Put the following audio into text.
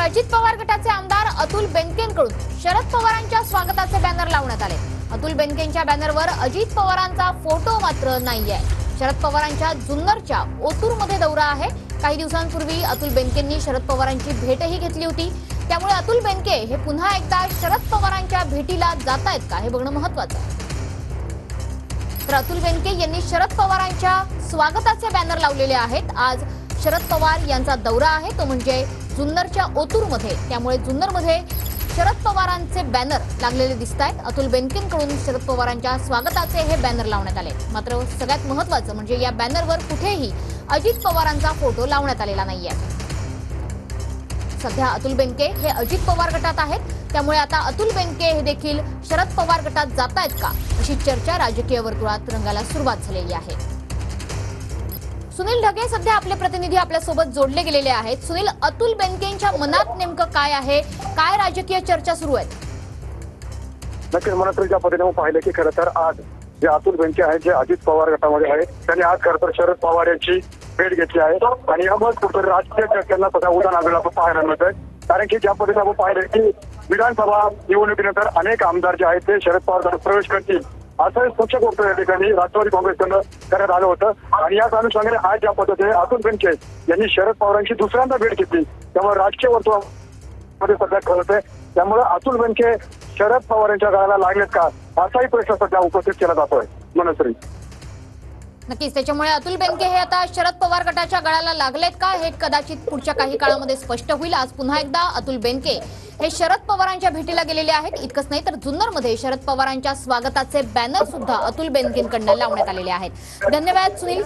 अजित पवार गटाचे आमदार अतुल बेनकेंकडून शरद पवारांच्या स्वागताचे बॅनर लावण्यात आले। अतुल बेनकेंच्या बॅनरवर अजित पवारांचा फोटो मात्र नाहीये। शरद पवारांच्या जुन्नरच्या ओतूरमध्ये दौरा आहे। काही दिवसांपूर्वी अतुल बेनकेंनी शरद पवारांची भेटही घेतली होती। त्यामुळे अतुल बेनके हे पुन्हा एकदा शरद पवारांच्या भेटीला जातायत का हे बघणं महत्त्वाचं आहे। तर अतुल बेनके यांनी शरद पवारांच्या स्वागताचे बॅनर लावलेले आहेत। आज शरद पवार यांचा दौरा आहे, तो म्हणजे जुन्नरच्या ओतूरमध्ये। त्यामुळे जुन्नरमध्ये शरद पवारांचे बॅनर लागलेले दिसतायत। अतुल बेनकेंकडून शरद पवारांच्या स्वागताचे हे बॅनर लावण्यात आले। मात्र सगळ्यात महत्त्वाचं म्हणजे या बॅनरवर कुठेही अजित पवारांचा फोटो लावण्यात आलेला नाहीये। सध्या अतुल बेनके हे अजित पवार गटात आहेत। त्यामुळे आता अतुल बेनके हे देखील शरद पवार गटात जातायत का अशी चर्चा राजकीय वर्तुळात रंगायला सुरुवात झालेली आहे। सुनील ढगे सध्या आपले प्रतिनिधी आपल्या सोबत जोडले गेलेले आहेत। सुनील, अतुल बेनकेंच्या मनात नेमकं काय आहे, काय राजकीय चर्चा सुरू आहेत? नक्कीच मनोत्री ज्या पद्धतीने पाहिलं की खरं तर आज जे अतुल बेनके आहेत जे अजित पवार गटामध्ये आहेत त्यांनी आज खरं तर शरद पवार यांची भेट घेतली आहे आणि यामुळे कुठेतरी राजकीय चर्चांना सध्या उधाण आलेलं आपण पाहायला मिळतंय। कारण की ज्या पद्धतीने आपण पाहिलं की विधानसभा निवडणुकीनंतर अनेक आमदार जे आहेत ते शरद पवार गटात प्रवेश करतील असं सूचक वक्तव्य या ठिकाणी राष्ट्रवादी काँग्रेसकडून करण्यात आलं होतं। आणि याच अनुषंगाने आज ज्या पद्धतीने अतुल बेनके यांनी शरद पवारांची दुसऱ्यांदा भेट घेतली त्यामुळे राजकीय वर्तुळामध्ये सध्या कळत आहे। त्यामुळे अतुल बेनके शरद पवार यांच्या गळाला लागलेत का असाही प्रश्न सध्या उपस्थित केला जातोय मनोश्री। नक्कीच, त्याच्यामुळे अतुल बेनके हे आता शरद पवार गटाच्या गळाला लागलेत का हे कदाचित पुढच्या काही काळामध्ये स्पष्ट होईल। आज पुन्हा एकदा अतुल बेनके हे शरद पवारांच्या भेटीला गेलेले आहेत। इतकंच नाही तर जुन्नरमध्ये शरद पवारांच्या स्वागताचे बॅनर सुद्धा अतुल बेनकेंकडून लावण्यात आलेले आहेत। धन्यवाद सुनील।